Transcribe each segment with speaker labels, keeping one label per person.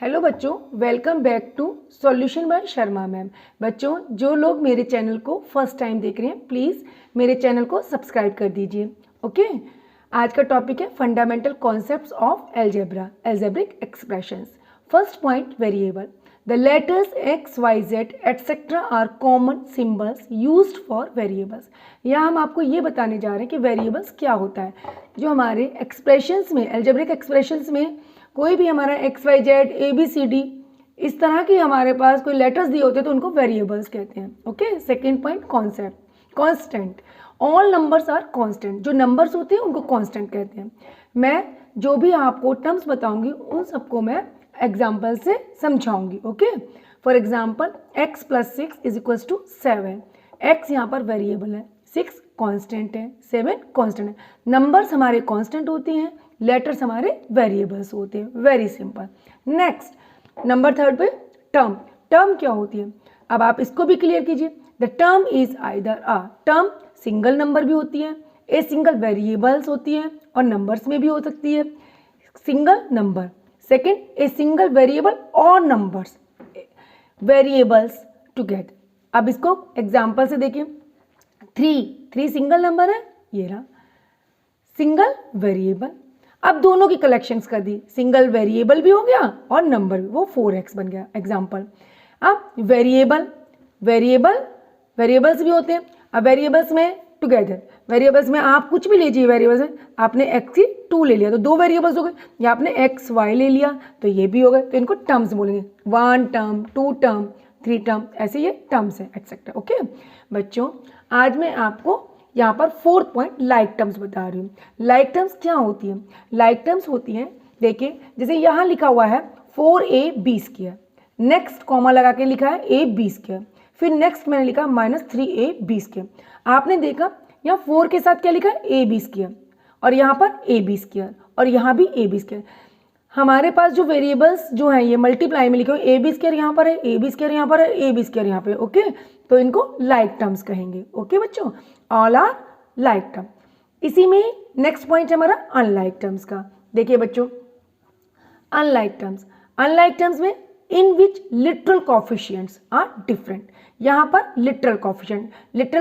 Speaker 1: Hello बच्चों, welcome back to solution by Sharma ma'am. बच्चों, जो लोग मेरे चैनल को फर्स्ट टाइम देख रहे हैं प्लीज़ मेरे चैनल को सब्सक्राइब कर दीजिए। ओके, आज का टॉपिक है fundamental concepts of algebra, algebraic expressions. First point, variable. The letters X Y Z etcetera are common symbols used for variables. यहाँ हम आपको ये बताने जा रहे हैं कि वेरिएबल्स क्या होता है। जो हमारे एक्सप्रेशंस में, एल्जेब्रिक एक्सप्रेशंस में कोई भी हमारा X Y Z A B C D इस तरह की हमारे पास कोई लेटर्स दिए होते हैं तो उनको वेरिएबल्स कहते हैं। Okay, second point, concept, constant. All numbers are constant. जो नंबर्स होते हैं उनको कांस्टेंट कहते हैं। मैं जो भी आपको टर्म्स बताऊंगी उन सबको मैं एग्जाम्पल से समझाऊंगी। Okay, for example x plus 6 is equals to 7। X यहाँ पर वेरिएबल है, 6 कांस्टेंट है, 7 कांस्टेंट है। नंबर्स हमारे कांस्टेंट होती हैं, लेटर्स हमारे वेरिएबल्स होते हैं। Very simple. Next, number third पे टर्म। टर्म क्या होती है, अब आप इसको भी क्लियर कीजिए। The term is either a term, single number भी होती है, ए सिंगल वेरिएबल्स होती है और नंबर्स में भी हो सकती है single number. Second, a single variable और नंबर्स, वेरिएबल्स टुगेदर। अब इसको एग्जाम्पल से देखिए। थ्री सिंगल नंबर है, ये रहा सिंगल वेरिएबल। अब दोनों की कलेक्शंस कर दी, सिंगल वेरिएबल भी हो गया और नंबर भी, वो 4x बन गया एग्जाम्पल। अब वेरिएबल्स भी होते हैं। अब वेरिएबल्स में टुगेदर, वेरिएबल्स में आप कुछ भी लीजिए। वेरिएबल्स में आपने x की 2 ले लिया तो 2 वेरिएबल्स हो गए, या आपने x y ले लिया तो ये भी हो गए, तो इनको टर्म्स बोलेंगे। 1 टर्म, 2 टर्म, 3 टर्म, ऐसे ये टर्म्स है एक्सेट्रा। ओके बच्चों, आज मैं आपको यहाँ पर 4th पॉइंट लाइक टर्म्स बता रही हूँ। लाइक टर्म्स क्या होती है? लाइक टर्म्स होती हैं, देखिए जैसे यहाँ लिखा हुआ है 4ab², नेक्स्ट कॉमा लगा के लिखा है ab², फिर नेक्स्ट मैंने लिखा -3ab²। आपने देखा यहाँ 4 के साथ क्या लिखा है, ab² और यहाँ पर ab² और यहाँ भी ab²। हमारे पास जो वेरिएबल्स जो हैं ये मल्टीप्लाई में लिखे हुए, ab² यहाँ पर है, ab² यहाँ पर है, ab² यहाँ पे। ओके, तो इनको लाइक टर्म्स कहेंगे। ओके बच्चों, ऑल आर लाइक टर्म। इसी में नेक्स्ट पॉइंट है हमारा अनलाइक टर्म्स का। देखिए बच्चों, अनलाइक टर्म्स में इन विच लिटरल कोफिशिएंट्स आर डिफरेंट। यहाँ पर लिटरल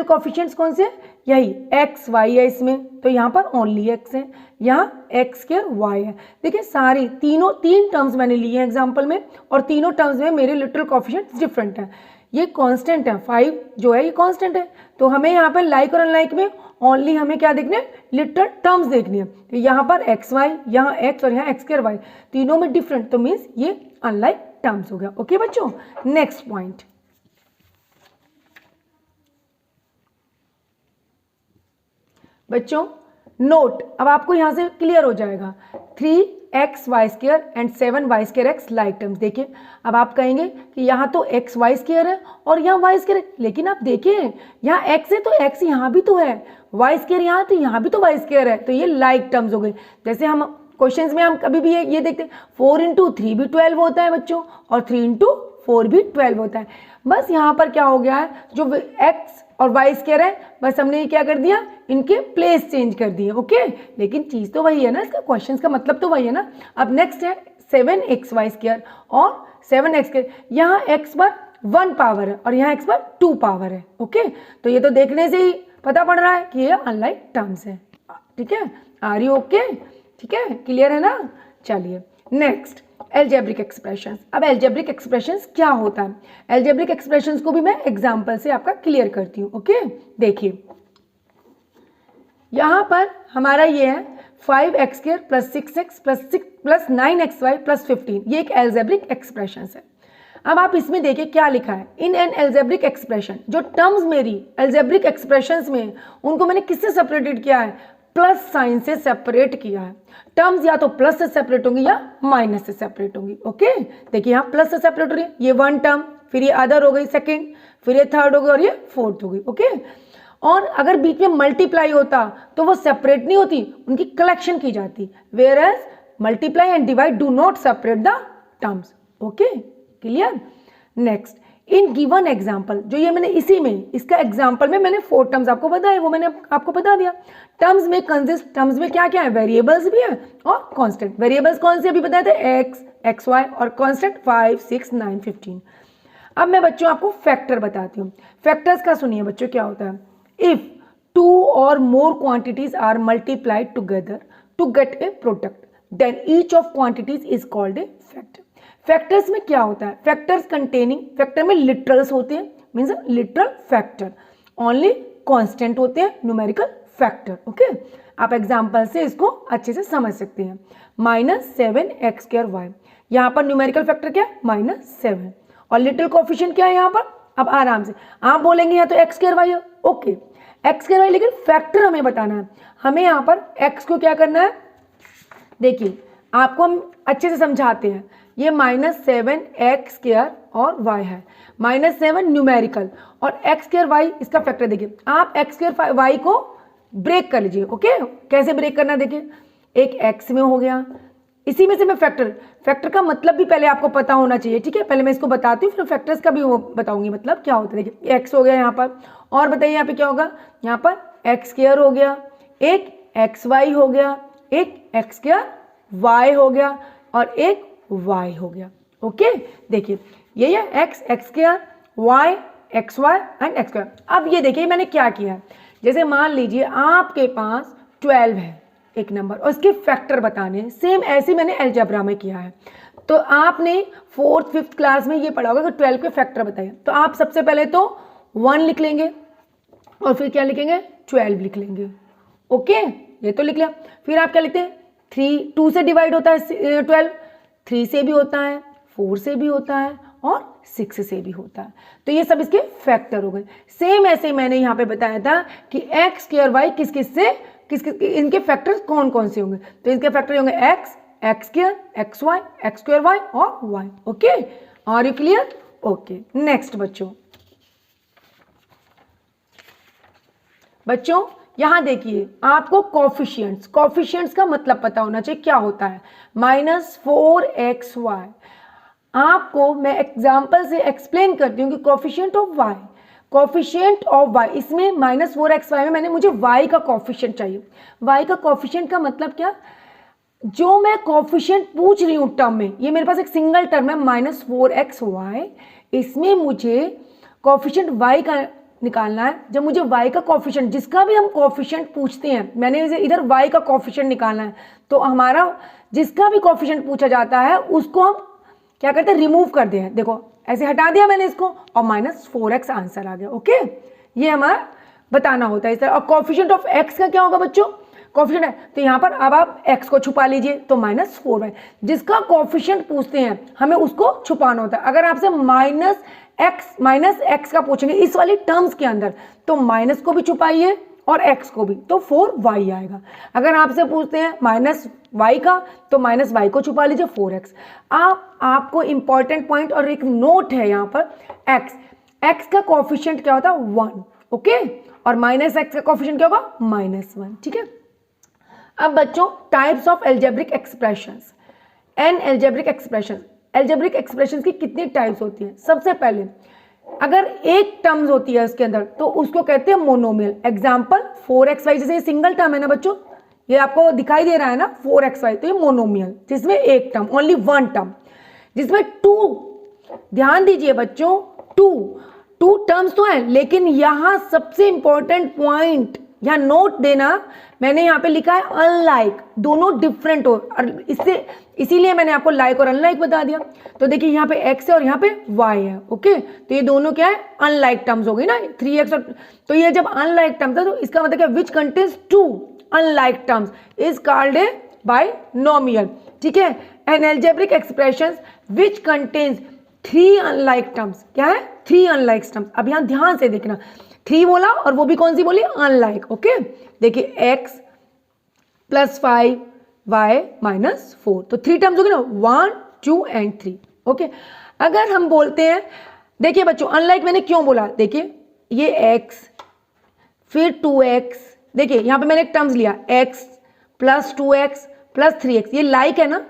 Speaker 1: कोफिशिएंट्स कौन से? यही एक्स वाई है इसमें, तो यहाँ पर ओनली एक्स है, यहाँ x² y है। देखिए सारी तीन टर्म्स मैंने लिए हैं एग्जाम्पल में और तीनों टर्म्स में मेरे लिटरल कोफिशिएंट्स डिफरेंट हैं। ये कांस्टेंट है, 5 जो है ये कांस्टेंट है, तो हमें यहाँ पर लाइक और अनलाइक में ओनली हमें क्या देखने हैं, लिटरल टर्म्स देखनी है। तो यहाँ पर एक्स वाई, यहाँ x और यहाँ x² y, तीनों में डिफरेंट, तो मीन्स ये अनलाइक टर्म्स हो गया। ओके बच्चों, नेक्स्ट पॉइंट, बच्चों नोट, अब आपको यहाँ से क्लियर हो जाएगा। 3xy² and 7y²x like terms. देखिए अब आप कहेंगे कि यहाँ तो xy² है और यहाँ y² है, लेकिन आप देखिए यहाँ x है तो x यहाँ भी तो है, y² यहाँ तो यहाँ भी तो y² है, तो ये लाइक टर्म्स हो गई। जैसे हम क्वेश्चंस में हम कभी भी ये देखते हैं 4 × 3 भी 12 होता है बच्चों, और 3 × 4 भी 12 होता है। बस यहाँ पर क्या हो गया है, जो x और y² है, बस हमने क्या कर दिया, इनके प्लेस चेंज कर दिए। ओके, लेकिन चीज़ तो वही है ना, इसका क्वेश्चन का मतलब तो वही है ना। अब नेक्स्ट है 7xy² और 7x², यहाँ x पर 1 पावर है और यहाँ x पर 2 पावर है। ओके, तो ये तो देखने से ही पता पड़ रहा है कि ये अनलाइक टर्म्स है। ठीक है, आर यू ओके? ठीक है, क्लियर है ना? चलिए नेक्स्ट, एल्जेब्रिक एक्सप्रेशंस। अब एल्जेब्रिक एक्सप्रेशंस क्या होता है? एल्जेब्रिक एक्सप्रेशंस को भी मैं एग्जांपल से आपका क्लियर करती हूँ। ओके, देखिए यहाँ पर हमारा ये है 5x² + 6x + 9xy + 15, ये एक एल्जेब्रिक एक्सप्रेशंस है। अब आप इसमें देखिए क्या लिखा है, इन एन एल्जेब्रिक एक्सप्रेशन। जो टर्म्स मेरी एल्जेब्रिक एक्सप्रेशंस में, उनको मैंने किससे सेपरेटेड किया है, प्लस साइन से सेपरेट किया है। टर्म्स या तो प्लस से सेपरेट होंगी या माइनस से सेपरेट होंगी। ओके, देखिए यहाँ प्लस से सेपरेट हो रही है, ये 1 टर्म, फिर ये अदर हो गई सेकेंड, फिर ये थर्ड हो गई और ये फोर्थ हो गई। ओके, और अगर बीच में मल्टीप्लाई होता तो वो सेपरेट नहीं होती, उनकी कलेक्शन की जाती। Whereas multiply and divide do not separate the terms. Okay, clear? Next, in given example, जो ये मैंने इसी में इसका एग्जाम्पल में मैंने 4 टर्म्स आपको बताए, वो मैंने आपको बता दिया। टर्म्स में कंसिस्ट, टर्म्स में क्या क्या है, वेरिएबल्स भी है और कांस्टेंट। वेरिएबल्स कौन से अभी बताए थे, एक्स, एक्स वाई, और कांस्टेंट 5, 6, 9, 15। अब मैं बच्चों आपको फैक्टर बताती हूँ। फैक्टर्स का सुनिए बच्चों क्या होता है। If 2 or more quantities are multiplied together to get a product, then each of quantities is called a factor. Factors में क्या होता है, फैक्टर्स कंटेनिंग, फैक्टर में लिटरल्स होते हैं, means literal factor, only constant होते हैं न्यूमेरिकल फैक्टर। ओके, आप एग्जांपल से इसको अच्छे से समझ सकते हैं। -7x²y, यहाँ पर न्यूमेरिकल फैक्टर क्या है, -7, और लिटिल कोफिशिएंट क्या है यहाँ पर। अब आराम से आप बोलेंगे यहाँ तो x² है, ओके x², लेकिन फैक्टर हमें बताना है। हमें यहाँ पर x को क्या करना है, देखिए आपको हम अच्छे से समझाते हैं। ये -7x² और y है, -7 न्यूमेरिकल और x²y इसका फैक्टर। देखिए आप x²y को ब्रेक कर लीजिए। ओके, कैसे ब्रेक करना है, देखिए एक x में हो गया, इसी में से मैं फैक्टर का मतलब भी पहले आपको पता होना चाहिए, ठीक है। पहले मैं इसको बताती हूँ, फिर फैक्टर्स का भी वो बताऊंगी मतलब क्या होता है। देखिए x हो गया यहाँ पर, और बताइए यहाँ पे क्या होगा, यहाँ पर x² हो गया, एक xy हो गया, एक x²y हो गया, और एक y हो गया। ओके, देखिए ये है x, x² y, xy and x²। अब ये देखिए मैंने क्या किया है, जैसे मान लीजिए आपके पास 12 है एक नंबर और इसके फैक्टर बताने, सेम ऐसे मैंने अलजेब्रा में किया है। तो आपने 4th 5th क्लास में ये पढ़ा होगा कि 12 के फैक्टर बताइए। तो आप सबसे पहले तो 1 लिख लेंगे और फिर क्या लिखेंगे, 12 लिख लेंगे। ओके, ये तो लिख लिया। फिर आप क्या लिखते हैं, 2 से डिवाइड होता है 12, 3 से भी होता है, 4 से भी होता है और 6 से भी होता है। तो ये सब इसके फैक्टर हो गए। सेम ऐसे मैंने यहाँ पे बताया था कि x²y किस किस से इनके फैक्टर्स कौन कौन से होंगे। तो इनके फैक्टर होंगे x, x², xy, x²y और y। Okay, are you clear? Okay, next बच्चों यहां देखिए आपको कोफिशिएंट्स का मतलब पता होना चाहिए क्या होता है। -4xy, आपको मैं एग्जांपल से एक्सप्लेन करती हूँ कि कोफिशिएंट ऑफ y, इसमें -4xy में मुझे y का कोफिशिएंट चाहिए। y का कोफिशिएंट का मतलब क्या, जो मैं कोफिशिएंट पूछ रही हूँ टर्म में, ये मेरे पास एक सिंगल टर्म है -4xy, इसमें मुझे कोफिशिएंट y का निकालना है। जब मुझे y का कोफिशिएंट, जिसका भी हम कोफिशिएंट पूछते हैं, मैंने इधर y का कोफिशिएंट निकालना है, तो हमारा जिसका भी कोफिशिएंट पूछा जाता है उसको हम क्या करते हैं, रिमूव कर दें। देखो ऐसे हटा दिया मैंने इसको और -4x आंसर आ गया। ओके, ये हमारा बताना होता है इस तरह। और कोफिशिएंट ऑफ x का क्या होगा बच्चों, कोफिशिएंट है तो यहाँ पर अब आप x को छुपा लीजिए, तो -4y, जिसका कोफिशिएंट पूछते हैं हमें उसको छुपाना होता है। अगर आपसे -x का पूछेंगे इस वाली टर्म्स के अंदर, तो माइनस को भी छुपाइए और x को भी, तो 4y आएगा। अगर आपसे पूछते हैं -y का, तो -y को छुपा लीजिए, 4x। आपको इंपॉर्टेंट पॉइंट और एक नोट है यहाँ पर, x का कोफिशिएंट क्या होता है, 1। ओके, और -x का कोफिशिएंट क्या होगा, -1। ठीक है। अब बच्चों types of algebraic expressions and algebraic expressions. Algebraic expressions की कितनी टाइप्स होती हैं। सबसे पहले अगर एक टर्म्स होती है उसके अंदर, तो उसको कहते हैं मोनोमियल। एग्जाम्पल 4xy, जैसे ये सिंगल टर्म है ना बच्चों, ये आपको दिखाई दे रहा है ना 4xy, तो ये मोनोमियल, जिसमें एक टर्म, ओनली 1 टर्म। जिसमें 2, ध्यान दीजिए बच्चों, 2 टर्म्स तो है, लेकिन यहाँ सबसे इंपॉर्टेंट पॉइंट यहाँ नोट देना, मैंने यहाँ पे लिखा है अनलाइक, दोनों डिफरेंट हो, और इसीलिए मैंने आपको लाइक और अनलाइक बता दिया। तो देखिए यहाँ पे x है और यहाँ पे y है। ओके, तो ये दोनों क्या है, अनलाइक टर्म्स हो गई ना, 3x और, तो ये जब अनलाइक टर्म था तो इसका मतलब क्या, which contains 2 unlike terms is called a binomial. ठीक है। An algebraic expressions which contains 3 unlike terms, क्या है, 3 अनलाइक टर्म्स। अब यहाँ ध्यान से देखना, 3 बोला और वो भी कौन सी बोली, अनलाइक। ओके, देखिए x + 5 y - 4, तो 3 टर्म्स हो गए ना, 1 2 एंड 3। ओके, अगर हम बोलते हैं, देखिए बच्चों अनलाइक मैंने क्यों बोला, देखिए ये x फिर 2x, देखिए यहाँ पे मैंने एक टर्म्स लिया x + 2x + 3x, ये लाइक है ना।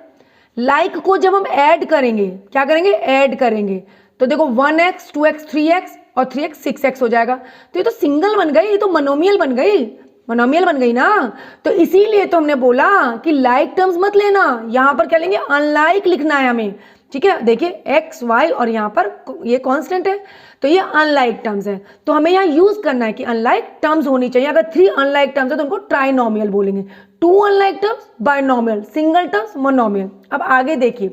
Speaker 1: लाइक को जब हम ऐड करेंगे, क्या करेंगे, ऐड करेंगे, तो देखो 1x 2x 3x और 3x 6x हो जाएगा। तो ये तो सिंगल बन गई, ये तो मोनोमियल बन गई, मोनोमियल बन गई ना। तो इसीलिए तो हमने बोला कि लाइक टर्म्स मत लेना, यहाँ पर क्या लेंगे, अनलाइक लिखना है हमें, ठीक है। देखिए x y और यहाँ पर ये कांस्टेंट है, तो ये अनलाइक टर्म्स है, तो हमें यहाँ यूज करना है कि अनलाइक टर्म्स होनी चाहिए। अगर 3 अनलाइक टर्म्स है तो उनको ट्राइनोमियल बोलेंगे, 2 unlike terms binomial, single terms monomial. अब आगे देखिए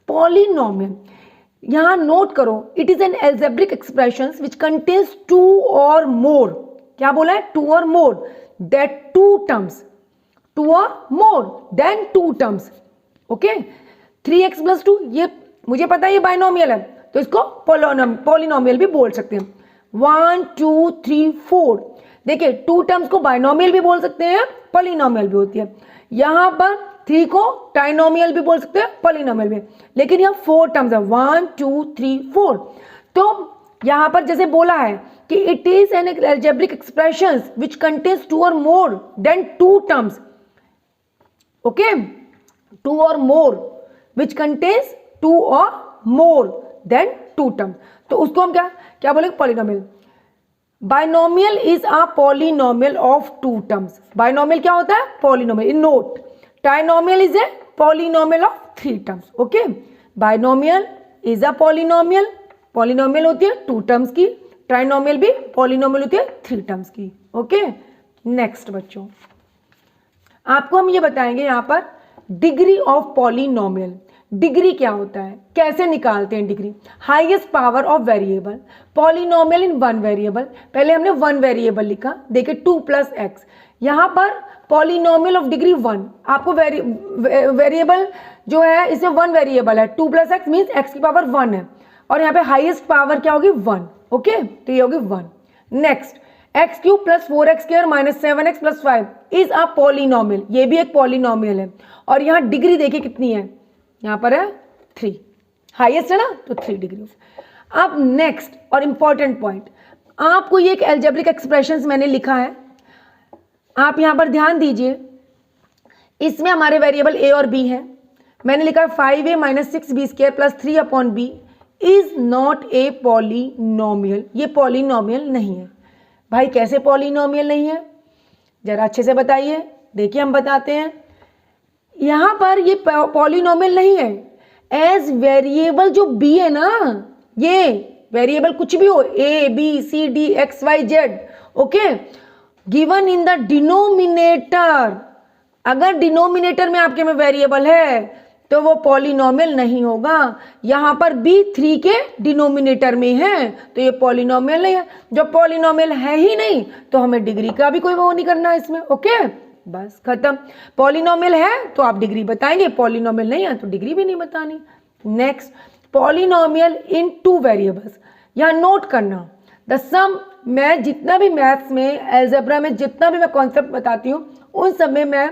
Speaker 1: पॉलिनोमियल, यहाँ नोट करो, it is an algebraic expression which contains 2 और मोर, क्या बोला है, 2 और मोर, दैट 2 टर्म्स, 2 और more than 2 terms, okay. 3x + 2 ये मुझे पता है ये बाइनोमियल है, तो इसको पॉलिनोमियल भी बोल सकते हैं। 1 2 3 4, देखिए 2 टर्म्स को बाइनोमियल भी बोल सकते हैं, पॉलिनोमियल भी होती है। यहाँ पर 3 को ट्राइनोमियल भी बोल सकते हैं, पॉलिनोमियल भी, लेकिन यहाँ 4 टर्म्स है, 1 2 3 4। तो यहाँ पर जैसे बोला है कि it is an algebraic expression which contains 2 और मोर देन 2 टर्म्स, ओके, 2 और मोर विच कंटेन्स 2 और मोर देन 2 टर्म्स, तो उसको हम क्या क्या बोलेंगे, polynomial. Binomial is a polynomial of 2 terms, binomial क्या होता है, polynomial. In note, trinomial is a polynomial of 3 terms, okay. Binomial is a polynomial, polynomial होती है 2 टर्म्स की, ट्राइनोमियल भी पॉलिनोमियल होती है 3 टर्म्स की, ओके। नेक्स्ट बच्चों, आपको हम ये बताएंगे यहाँ पर डिग्री ऑफ पॉलिनोमियल। डिग्री क्या होता है, कैसे निकालते हैं degree, highest power of variable, polynomial in 1 variable. पहले हमने 1 वेरिएबल लिखा, देखिए 2 + x, यहाँ पर पॉलिनोमियल ऑफ डिग्री 1, आपको वेरिएबल जो है इसमें 1 वेरिएबल है, 2 + x मीन्स x की पावर 1 है, और यहाँ पे हाईएस्ट पावर क्या होगी, 1, ओके, तो ये होगी 1। Next, x³ + 4x² - 7x + 5 is a polynomial, ये भी एक पॉलिनोमियल है, और यहाँ डिग्री देखिए कितनी है, यहाँ पर है 3, हाईएस्ट है ना, तो 3 डिग्री। अब नेक्स्ट और इंपॉर्टेंट पॉइंट, आपको ये एक एल्जेब्रिक एक्सप्रेशन मैंने लिखा है, आप यहाँ पर ध्यान दीजिए, इसमें हमारे वेरिएबल a और b है, मैंने लिखा 5a - 6b² + 3/b is not a polynomial, ये पॉलिनोमियल नहीं है। भाई कैसे पॉलिनोमियल नहीं है, जरा अच्छे से बताइए। देखिए हम बताते हैं, यहाँ पर ये पॉलिनोमियल नहीं है, एज वेरिएबल जो b है ना, ये वेरिएबल कुछ भी हो, a b c d x y z, okay, given in the denominator, अगर डिनोमिनेटर में आपके में वेरिएबल है तो वो पॉलिनोमियल नहीं होगा। यहाँ पर b 3 के डिनोमिनेटर में है, तो ये पॉलिनोमियल नहीं है। जब पॉलिनोमियल है ही नहीं तो हमें डिग्री का भी कोई वो नहीं करना है इसमें, ओके, बस खत्म। पॉलिनोमियल है तो आप डिग्री बताएंगे, पॉलिनोमियल नहीं है तो डिग्री भी नहीं बतानी। नेक्स्ट, पॉलिनोमियल इन 2 वेरिएबल्स, यहाँ नोट करना, द सम, मैं जितना भी मैथ्स में, अलजेब्रा में जितना भी मैं कॉन्सेप्ट बताती हूँ, उन सब में मैं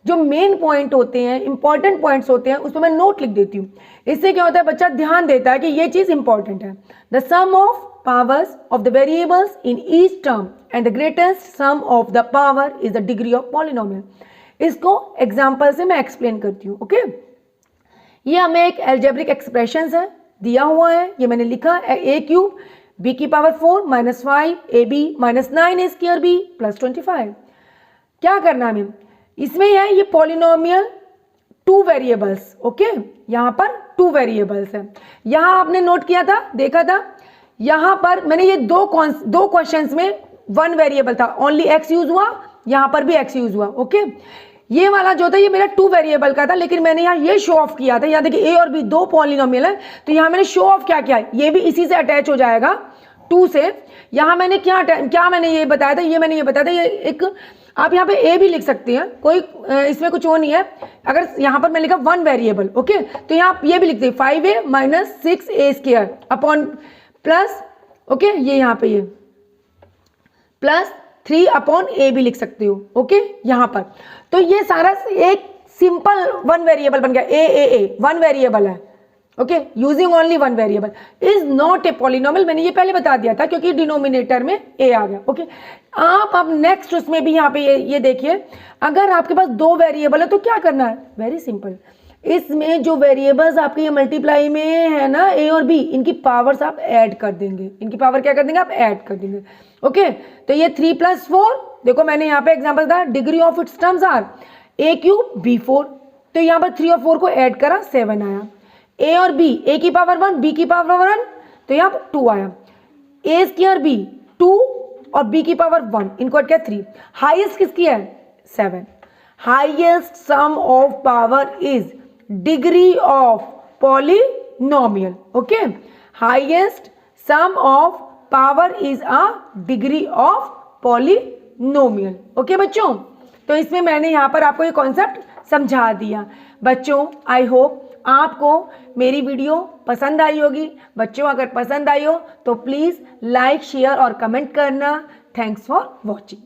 Speaker 1: जो मेन पॉइंट होते हैं, इंपॉर्टेंट पॉइंट्स होते हैं, उसमें मैं नोट लिख देती हूँ। इससे क्या होता है, बच्चा ध्यान देता है कि ये चीज़ इंपॉर्टेंट है। The sum of powers of the variables in each term and the greatest sum of the power is the degree of polynomial. इसको एग्जाम्पल से मैं एक्सप्लेन करती हूँ, ओके। ये हमें एक एल्जेब्रिक एक्सप्रेशन है, दिया हुआ है, ये मैंने लिखा a³ b⁴ - 5 ab - 9a² b + 25। क्या करना है इसमें, है ये पॉलिनोमियल 2 वेरिएबल्स, ओके, यहाँ पर 2 वेरिएबल्स है। यहाँ आपने नोट किया था, देखा था, यहाँ पर मैंने ये दो क्वेश्चंस में 1 वेरिएबल था, ओनली x यूज हुआ, यहाँ पर भी x यूज हुआ, ओके। ये वाला जो था ये मेरा 2 वेरिएबल का था, लेकिन मैंने यहाँ ये शो ऑफ किया था, यहाँ देखिए a और b 2 पॉलिनोमियल है, तो यहाँ मैंने शो ऑफ क्या किया, ये भी इसी से अटैच हो जाएगा 2 से। यहाँ मैंने क्या मैंने ये बताया था, ये मैंने ये बताया था, ये एक, आप यहाँ पे a भी लिख सकते हैं, कोई इसमें कुछ वो नहीं है। अगर यहाँ पर मैं लिखा 1 वेरिएबल, ओके, तो यहाँ आप ये भी लिखते हैं 5a - 6a² upon plus, okay, ये यहाँ पे ये प्लस 3/a भी लिख सकते हो, ओके, यहाँ पर। तो ये सारा एक सिंपल 1 वेरिएबल बन गया, a 1 वेरिएबल है, okay, using only 1 variable is not a polynomial. मैंने ये पहले बता दिया था क्योंकि डिनोमिनेटर में a आ गया, ओके। आप अब नेक्स्ट उसमें भी यहाँ पे ये देखिए, अगर आपके पास 2 वेरिएबल है तो क्या करना है, वेरी सिंपल, इसमें जो वेरिएबल्स आपके ये मल्टीप्लाई में है ना, ए और बी, इनकी पावर्स आप ऐड कर देंगे, इनकी पावर क्या कर देंगे, आप ऐड कर देंगे। ओके, तो ये 3 + 4, देखो मैंने यहाँ पे एग्जांपल दिया, degree of its terms are a³ b4, तो यहाँ पर 3 और 4 को ऐड करा 7 आया। ए और बी, a की पावर 1 b की पावर 1, तो यहाँ पर 2 आया। a² b 2 और b की पावर 1, इनको ऐड किया 3। हाईएस्ट किसकी है, 7। Highest sum of power is degree of polynomial. Okay, highest sum of power is a degree of polynomial. Okay बच्चों, तो इसमें मैंने यहाँ पर आपको ये कॉन्सेप्ट समझा दिया। बच्चों आई होप आपको मेरी वीडियो पसंद आई होगी। बच्चों अगर पसंद आई हो तो प्लीज़ लाइक, शेयर और कमेंट करना। Thanks for watching.